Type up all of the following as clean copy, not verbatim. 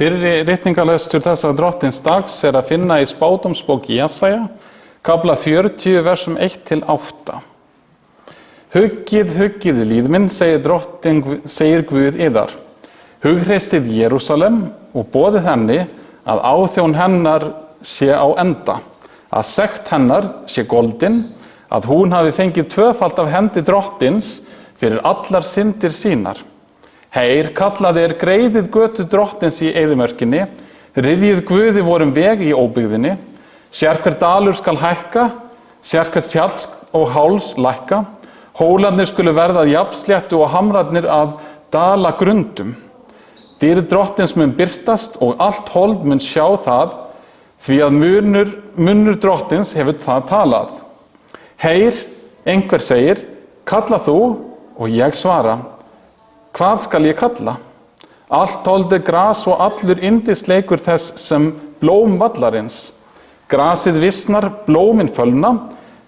Fyrri ritningalestur þessa drottins dags að finna í spádómsbók Jesaja, kafla 40, versum 1-8. Huggið, huggið líð minn, segir Guð yðar. Hughristið Jerúsalem og boðið henni að áþjón hennar sé á enda, að sekt hennar sé goldin, að hún hafi fengið tvöfalt af hendi drottins fyrir allar syndir sínar. Heyr, kallaði greiðið götu drottins í eyðimörkinni, ryðjið Guði vorum veg í óbyggðinni, sérhver dalur skal hækka, sérhvert fjall og háls lækka, hólarnir skulu verða að jafnsléttu og hamrarnir að dala grundum. Dýrð drottins mun birtast og allt hold mun sjá það, því að munnur drottins hefur það talað. Heyr, einhver segir, kalla þú, og ég svara. Hvað skal ég kalla? Allt hold gras og allur yndisleikur þess sem blóm vallarins. Grasið visnar, blómin fölna,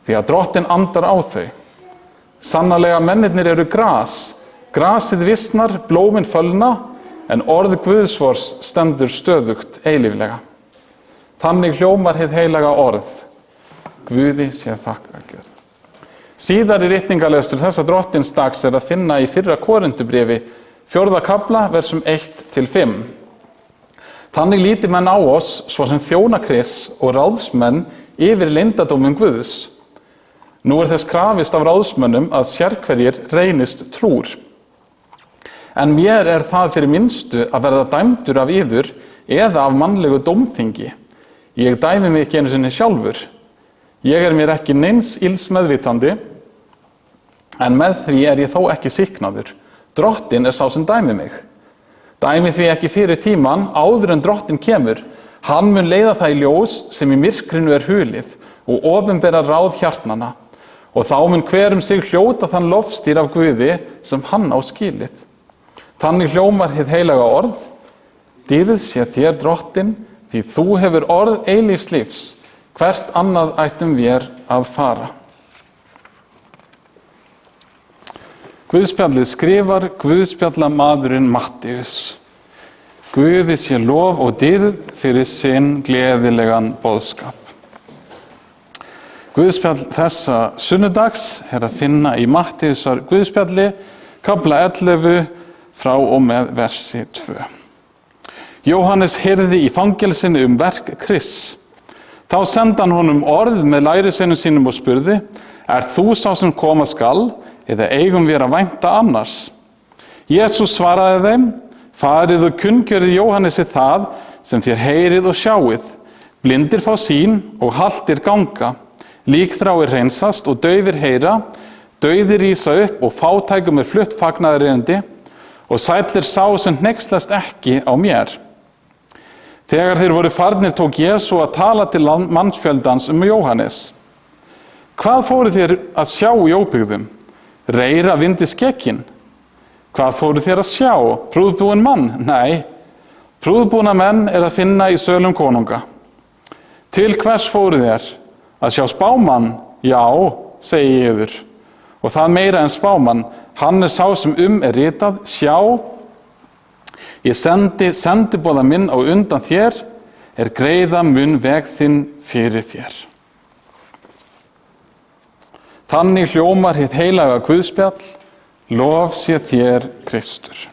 því að drottin andar á þau. Sannarlega mennirnir eru gras, grasið visnar, blómin fölna, en orð Guðsvors stendur stöðugt eilíflega. Þannig hljómar hið heilaga orð. Guði sé þakkargjörð. Síðari ritningalestur þessa drottins dags að finna í fyrra Korintubréfi, 4. kafla, versum 1-5. Þannig líti menn á oss, svo sem þjóna Krists og ráðsmenn yfir leyndardómum Guðs. Nú þess krafist af ráðsmönnum að sérhverjir reynist trúr. En mér það fyrir minnstu að verða dæmdur af yður eða af mannlegu dómþingi. Ég dæmi mig ekki einu sinni sjálfur. Ég mér ekki neins ills meðvitandi, en með því ég þó ekki sýknaður. Drottin sá sem dæmi mig. Dæmi því ekki fyrir tíman, áður en drottin kemur. Hann mun leiða það í ljós sem í myrkrinu hulið og opinbera ráð hjartnanna. Og þá mun hver sig hljóta þann lofstýr af Guði sem hann á skilið. Þannig hljómar hið heilaga orð. Dýrð sé þér drottin, því þú hefur orð eilífs lífs. Hvert annað ættum vér að fara. Guðspjallið skrifar Guðspjallamaðurinn Mattíus. Guði sé lof og dýrð fyrir sinn gleðilegan boðskap. Guðspjall þessa sunnudags að finna í Mattíusar Guðspjalli, kafla 11 frá og með versi 2. Jóhannes heyrði í fangelsinu verk Krists. Þá sendi hann honum orð með lærisveinum sínum og spurði, þú sá sem koma skal, eða eigum við að vænta annars? Jesús svaraði þeim, farið og kunngjörið Jóhannesi það sem þér heyrið og sjáið. Blindir fá sýn og haltir ganga. Líkþráir hreinsast og daufir heyra, dauðir rísa upp og fátækum flutt fagnaðarerindi og sællir sá sem hneykslast ekki á mér. Þegar þeir voru farnir tók Jesú að tala til mannsfjöldans Jóhannes. Hvað fóruð þér að sjá í óbyggðum? Reyra vindi skekkin? Hvað fóruð þér að sjá? Prúðbúinn mann? Nei, prúðbúna menn að finna í sölum konunga. Til hvers fóruð þér? Að sjá spámann? Já, segi ég yður. Og það meira en spámann, hann sá sem ritað, sjá, ég sendi sendiboða minn á undan þér, greiða mun veg þinn fyrir þér. Þannig hljómar hið heilaga Guðspjall, lof sé þér Kristur.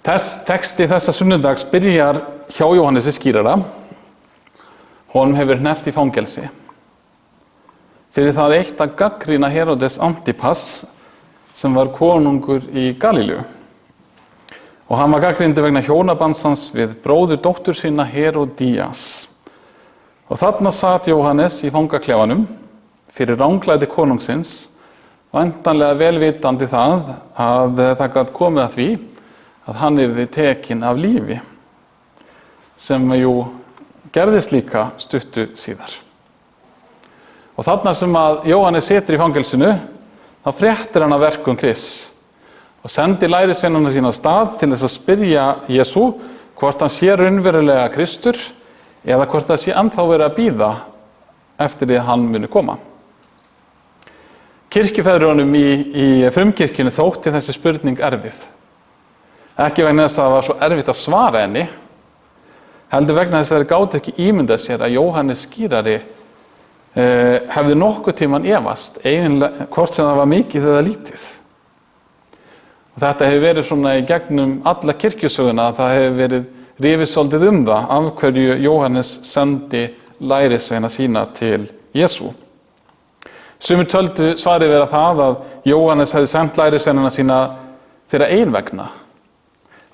Texti þessa sunnudags byrjar hjá Jóhannesi skírara. Honum hefur hneppt í fangelsi. Fyrir það eitt að gagnrýna Herodes Antipas sem var konungur í Galíleu. Og hann var gagnrýndur vegna hjónabands hans við bróður dóttur sína Herodías. Og þarna sat Jóhannes í fangaklefanum fyrir ranglæti konungsins, væntanlega velvitandi það að það gat komið að því að hann yrði tekinn af lífi, sem gerðist líka stuttu síðar. Og þarna sem að Jóhannes situr í fangelsinu, þá fréttir hann af verkum Krists og sendir lærisveinana sína af stað til þess að spyrja Jesú hvort hann sé raunverulega Kristur eða hvort það sé ennþá verið að bíða eftir því að hann muni koma. Kirkjufeðrunum í frumkirkjunni þótti þessi spurning erfið. Ekki vegna þess að það var svo erfitt að svara henni, heldur vegna þess að þeir gátu ekki ímyndað sér að Jóhannes skírari hefði nokkuð tímann efast, eiginlega hvort sem það var mikið eða lítið. Og þetta hefur verið svona í gegnum alla kirkjusöguna, að það hefur verið rifið svolítið það, af hverju Jóhannes sendi lærisveina sína til Jesú. Sumir töldu svarið vera það að Jóhannes hefði sendt lærisveinana sína þeirra eigin vegna,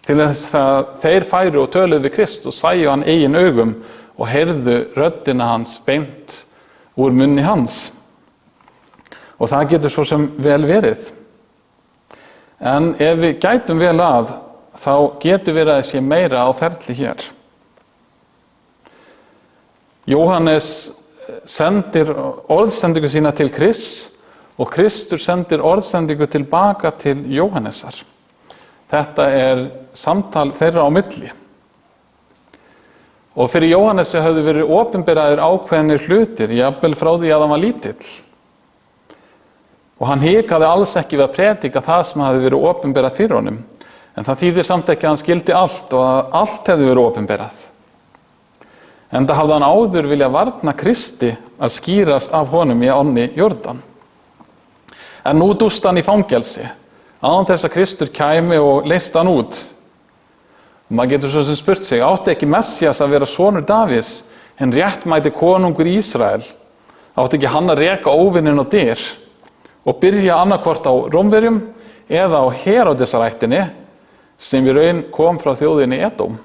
til þess að þeir færu og töluðu við Krist og sæju hann eigin augum og heyrðu röddina hans beint úr munni hans. Og það getur svo sem vel verið. En ef við gætum vel að, þá getur verið að sé meira á ferli hér. Jóhannes sendir orðsendingu sína til Krists og Kristur sendir orðsendingu tilbaka til Jóhannesar. Þetta samtal þeirra á milli. Og fyrir Jóhannesi höfðu verið opinberaðir ákveðnir hlutir, jafnvel frá því að hann var lítill. Og hann hikaði alls ekki við að predika það sem hafði verið opinberað fyrir honum. En það þýðir samt ekki að hann skildi allt og að allt hefði verið opinberað. Enda hafði hann áður vilja varna Kristi að skýrast af honum í ánni Jórdan. En nú dúst hann í fangelsi, án þess að Kristur kæmi og leysti hann út. Og maður getur svo sem spurt sig, átti ekki Messias að vera sonur Davíðs, hinn réttmæti konungur Ísrael? Átti ekki hann að reka óvinnin á dyr og byrja annarkvort á Rómverjum eða á Heródesættinni sem í raun kom frá þjóðinni Edóm?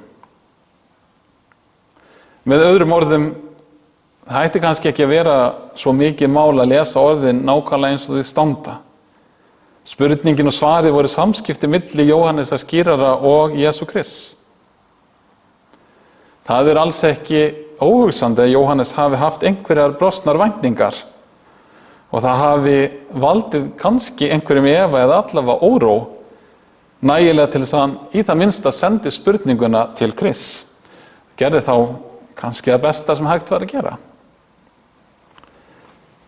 Með öðrum orðum, það ætti kannski ekki að vera svo mikið mál að lesa orðin nákvæmlega eins og þau standa. Spurningin og svarið voru samskipti milli Jóhannesar skírara og Jesú Krists. Það alls ekki óhugsandi að Jóhannes hafi haft einhverjar brostnar væntingar og það hafi valdið kannski einhverjum efa eða allavega óró nægilega til þess að hann í það minnsta sendi spurninguna til Krists. Gerði þá kannski það besta sem hægt var að gera.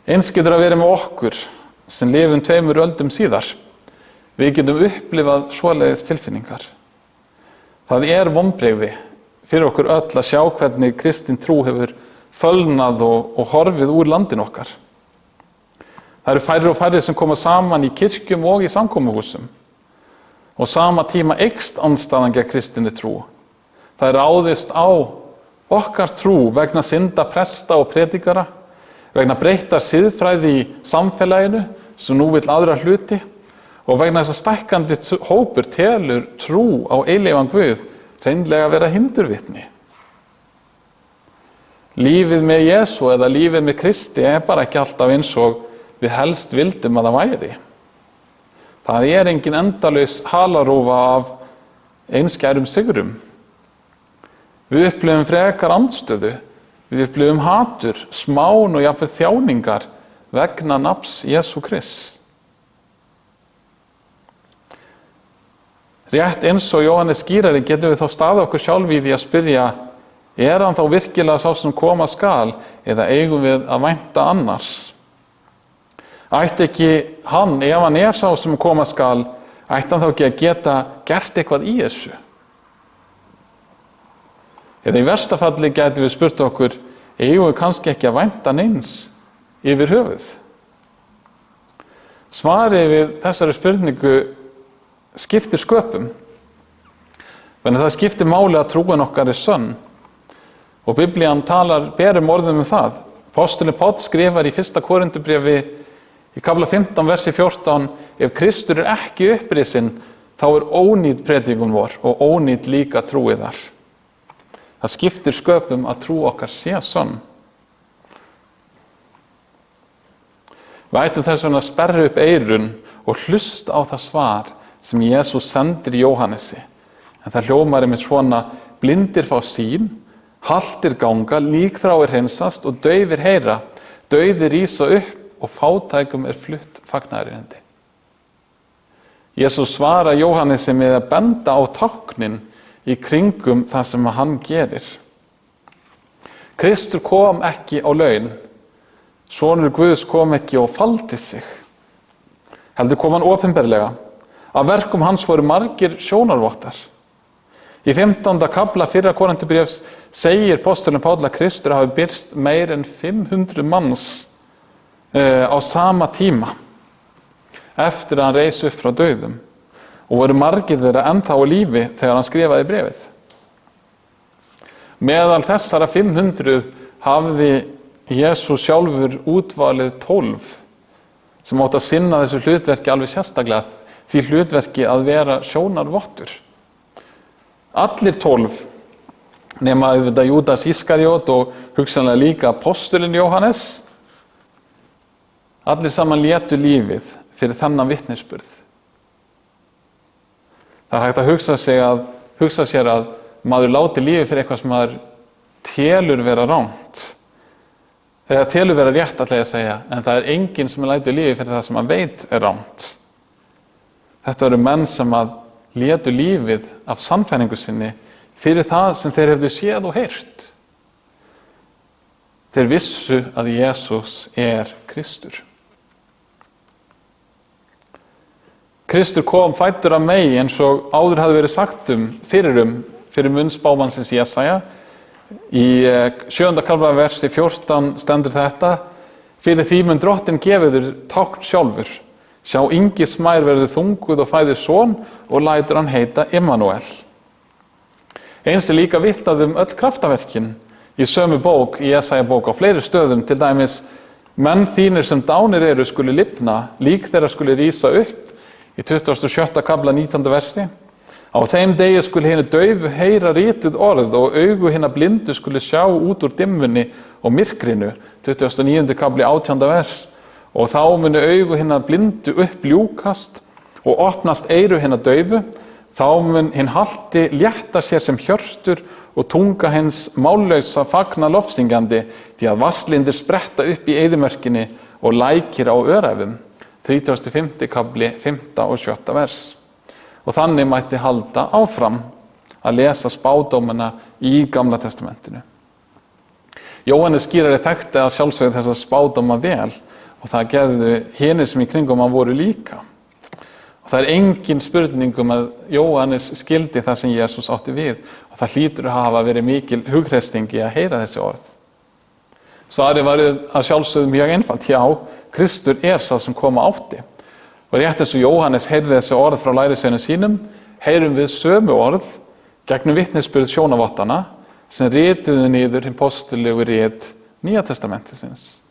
Eins getur að vera með okkur sem lifum 2 öldum síðar. Við getum upplifað svoleiðis tilfinningar. Það vonbrigði fyrir okkur öll að sjá hvernig kristin trú hefur fölnað og horfið úr landinu okkar. Það eru færri og færri sem koma saman í kirkjum og í samkomuhúsum. Og sama tíma eykst andstaðan gegn kristinni trú. Það ráðist á okkar trú vegna synda presta og predikara, vegna breyttar siðfræði í samfélaginu sem nú vill aðra hluti og vegna þess að stækkandi hópur telur trú á eilífan Guð hreinlega vera hindurvitni. Lífið með Jesú eða lífið með Kristi bara ekki alltaf eins og við helst vildum að það væri. Það engin endalaus halarófa af einskærum sigrum. Við upplifum frekar andstöðu, við upplifum hatur, smán og jafnvel þjáningar vegna nafns Jesú Krists. Rétt eins og Jóhannes skírari getum við þá staðið okkur sjálf í því að spyrja, hann þá virkilega sá sem koma skal eða eigum við að vænta annars? Ætti ekki hann, ef hann sá sem koma skal, ætti hann þá ekki að geta gert eitthvað í þessu? Eða í versta falli gætum við spurt okkur, eigum við kannski ekki að vænta neins yfir höfuð? Svarið við þessari spurningu skiptir sköpum. Þannig að það skiptir máli að trúin okkar sönn. Og Biblían talar berum orðum það. Apostolinn Páll skrifar í 1. Korinthubréfi í kafla 15, versi 14, ef Kristur ekki upprisinn, þá ónýt predikun vor og ónýt líka trúið þar. Það skiptir sköpum að trú okkar sé sönn. Við ættum þess vegna að sperra upp eyrun og hlusta á það svar sem Jesús sendir Jóhannesi. En það hljómar einmitt svona, blindir fá sýn, haltir ganga, líkþráir hreinsast og daufir heyra, dauðir rísa upp og fátækum flutt fagnaðarerindi. Jesús svarar Jóhannesi með að benda á táknin í kringum það sem hann gerir. Kristur kom ekki á laun, sonur Guðs kom ekki og faldi sig. Heldur kom hann opinberlega. Af verkum hans voru margir sjónarvottar. Í 15. kafla 1. Korinthubréfs segir postulinn Páll að Kristur hafi birst meir en 500 manns á sama tíma eftir að hann reis upp frá dauðum og voru margir þeirra ennþá á lífi þegar hann skrifaði bréfið. Meðal þessara 500 hafði Jesús sjálfur útvalið 12 sem átti að sinna þessu hlutverki alveg sérstaklega, því hlutverki að vera sjónarvottur. Allir 12, nema auðvitað Júdas Ískariot og hugsanlega líka apostolinn Jóhannes, allir saman létu lífið fyrir þennan vitnisburð. Það hægt að hugsa sér að maður láti lífið fyrir eitthvað sem maður telur vera rangt. Eða telur vera rétt ætla ég að segja, en það enginn sem lætur lífið fyrir það sem hann veit er rangt. Þetta eru menn sem að létu lífið af sannfæringu sinni fyrir það sem þeir hefðu séð og heyrt. Þeir vissu að Jesús er Kristur. Kristur kom fæddur af mey eins og áður hafði verið sagt fyrir munn spámannsins Jesaja. Í 7. kafla versi 14 stendur þetta: fyrir því mun Drottinn gefa þér tákn sjálfur. Sjá, yngi smær verður þunguð og fæðir son og lætur hann heita Immanuel. Eins líka vitnað öll kraftaverkin í sömu bók, í Jesaja bók á fleiri stöðum, til dæmis: menn þínir sem dánir eru skuli lifna, lík þeirra skuli rísa upp, í 27. kafla 19. versi. Á þeim degi skuli hinu daufu heyra rituð orð og augu hina blindu skuli sjá út úr dimmunni og myrkrinu, 29. kafli 18. vers. Og þá munu augu hina blindu uppljúkast og opnast eyru hina daufu, þá mun hinn halti létta sér sem hjörstur og tunga hins mállausa fagna lofsyngjandi, því að vasslindir spretta upp í eyðimörkinni og lækir á öræfum, 35. kafli 5. og 7. vers. Og þannig mætti halda áfram að lesa spádómana í Gamla testamentinu. Jóhannes skýrari þekkti af sjálfsögðu þessa spádóma vel, og það gerðu hinir sem í kringum hann voru líka. Og það engin spurning að Jóhannes skildi það sem Jesús átti við, og það hlýtur að hafa verið mikil hugreisting í að heyra þessi orð. Svarið var að sjálfsögðu mjög einfalt: já, Kristur er sá sem koma átti. Og rétt eins og Jóhannes heyrði þessi orð frá lærisveinum sínum, heyrum við sömu orð gegnum vitnisburð sjónarvottana sem rituðu niður hinn postulegu rit Nýja testamentisins.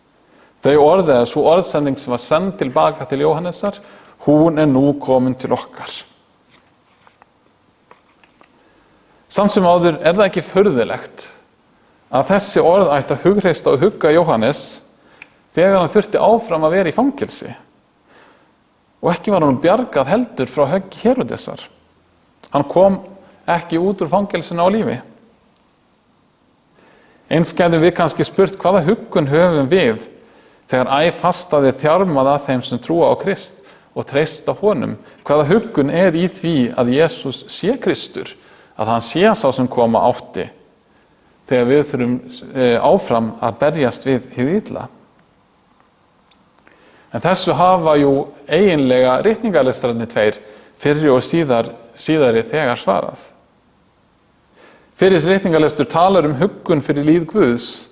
Þau orð, eða sú orðsending sem var send tilbaka til Jóhannesar, hún nú komin til okkar. Samt sem áður það ekki furðulegt að þessi orð ætti að hugreista og hugga Jóhannes þegar hann þurfti áfram að vera í fangelsi. Og ekki var hann bjargað heldur frá höggi Heródesar. Hann kom ekki út úr fangelsinu á lífi. Eins gætum við kannski spurt: hvaða huggun höfum við þegar fastaði þjarmað að þeim sem trúa á Krist og treysta honum? Hvaða huggun í því að Jesús sé Kristur, að hann sé sá sem koma átti, þegar við þurfum áfram að berjast við hið illa? En þessu hafa eiginlega ritningarlestrarnir tveir, fyrri og síðari, þegar svarað. Fyrri ritningarlestur talar huggun fyrir líf Guðs,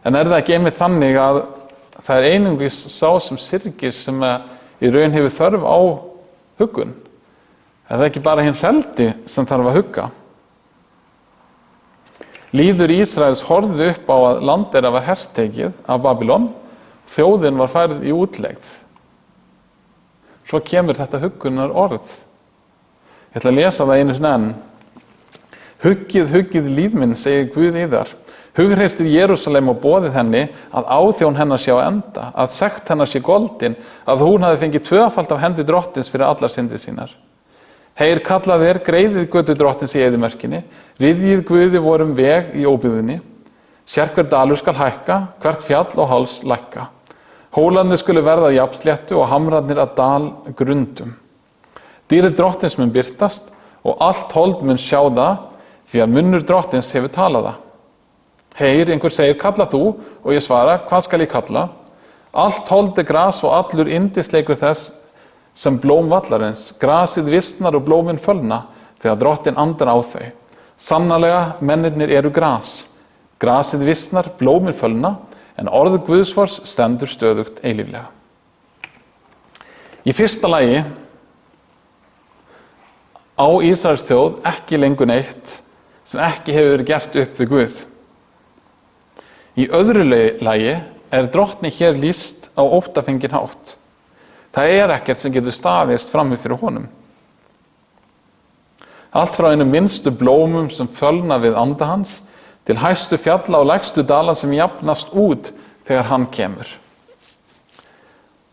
en það ekki einmitt þannig að það einungis sá sem syrgir sem í raun hefur þörf á huggun? Það ekki bara hinn hreldi sem þarf að hugga? Lýður Ísraels horfði upp á að land þeirra var hertekið af Babylon, þjóðin var færð í útlegð. Svo kemur þetta huggunar orð. Ég ætla að lesa það einu sinni enn. Huggið líf minn, segir Guð yðar. Hugreistið Jerúsalem og boðið henni að áþjón hennar sé á enda, að sekt hennar sé goldin, að hún hafi fengið tvöfalt af hendi drottins fyrir allar syndir sínar. Heyr, kallaði greiðið götu drottins í eyðimörkinni, ryðjið Guði vorum veg í óbyggðinni. Sérhver dalur skal hækka, hvert fjall og háls lækka. Hólarnir skulu verða jafnsléttu og hamrarnir að dal grundum. Dýrið drottins mun birtast og allt hold mun sjá það, því að munnur drottins hefur talað það. Heyr, einhver segir, kalla þú, og ég svara, hvað skal ég kalla? Allt hold gras og allur yndisleikur þess sem blóm vallarins. Grasið visnar og blómin fölna, þegar drottin andar á þau. Sannarlega, mennirnir eru gras. Grasið visnar, blómin fölna, en orð Guðsvors stendur stöðugt eilíflega. Í fyrsta lagi á Ísraels þjóð ekki lengur neitt sem ekki hefur verið gert upp við Guð. Í öðru lagi drottni hér lýst á óttafenginn hátt. Það ekkert sem getur staðist frammi fyrir honum. Allt frá einum minnstu blómum sem fölna við anda hans til hæstu fjalla og lægstu dala sem jafnast út þegar hann kemur.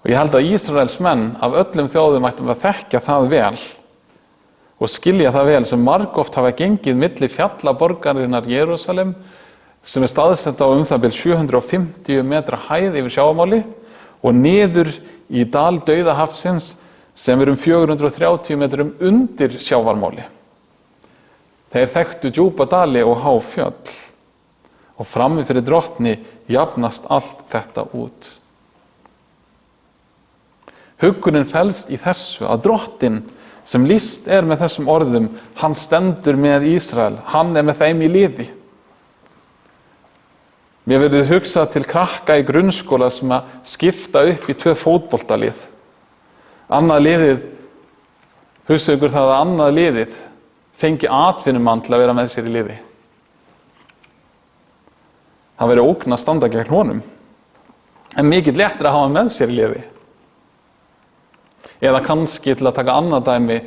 Og ég held að Ísraels menn af öllum þjóðum ættum að þekkja það vel og skilja það vel sem margoft hafa gengið milli fjalla borgarinnar Jerúsalem sem staðsett á það bil 750 metra hæð yfir sjávarmáli og niður í dal Dauðahafsins sem 430 metrum undir sjávarmáli. Þeir þekktu djúpa dali og há fjöll og frammi fyrir drottni jafnast allt þetta út. Huggunin felst í þessu að drottin sem lýst með þessum orðum, hann stendur með Ísrael, hann með þeim í liði. Mér verður hugsað til krakka í grunnskóla sem að skipta upp í 2 fótboltalið. Annað liðið, hugsaðu ykkur það að annað liðið fengi atvinnumann til að vera með sér í liði. Það verður ógn að standa gegn honum, en mikið léttir að hafa með sér í liði. Eða kannski til að taka annað dæmi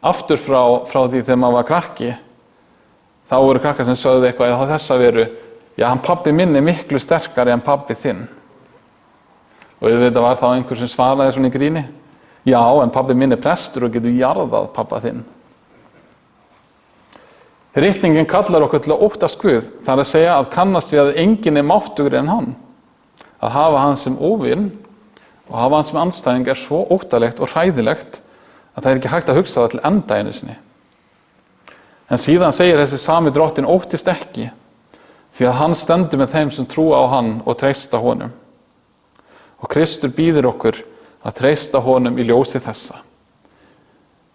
aftur frá því þegar maður var krakki, þá voru krakkar sem sögðu eitthvað á þessa veru, já, hann pabbi minn miklu sterkari en pabbi þinn. Og auðvitað var þá einhver sem svaraði svona í gríni, já, en pabbi minn prestur og getur jarðað pabba þinn. Ritningin kallar okkur til að óttast Guð, það að segja að kannast við að enginn máttugri en hann. Að hafa hann sem óvin og hafa hann sem andstæðing svo óttalegt og hræðilegt að það ekki hægt að hugsa það til enda einu sinni. En síðan segir þessi sami drottin óttist ekki, því að hann stendur með þeim sem trúa á hann og treysta honum. Og Kristur býður okkur að treysta honum í ljósi þessa.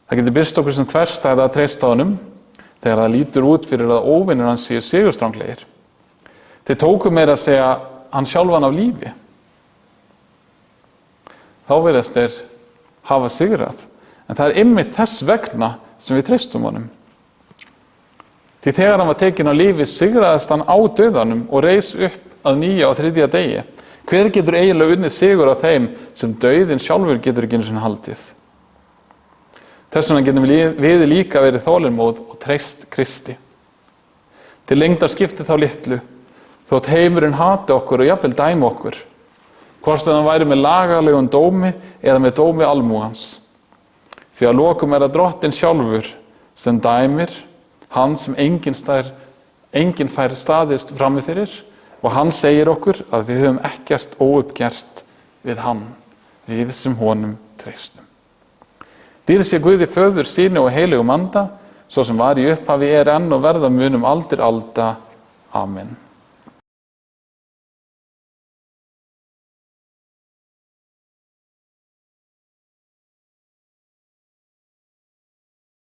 Það getur birst okkur sem þverstæða að treysta honum þegar það lítur út fyrir að óvinir hans séu sigurstranglegir. Þeir tóku meira að segja hann sjálfan af lífi. Þá virðast þeir hafa sigrað, en það einmitt þess vegna sem við treystum honum. Því þegar hann var tekinn á lífi sigraðist hann á dauðanum og reis upp að nýja á 3. degi. Hver getur eiginlega unnið sigur á þeim sem dauðinn sjálfur getur ekki einu sinni haldið? Þess vegna getum við líka verið þolinmóð og treyst Kristi. Til lengdar skipti þá litlu, þótt heimurinn hati okkur og jafnvel dæmi okkur, hvort hann væri með lagalegum dómi eða með dómi almúgans. Því að lokum það drottinn sjálfur sem dæmir, hann sem enginn fær staðist frammi fyrir, og hann segir okkur að við höfum ekkert óuppgert við hann, við sem honum treystum. Dýrð sé Guði Föður, Syni og Heilögum Anda, svo sem var í upphafi, enn og verða munum aldir alda. Amen.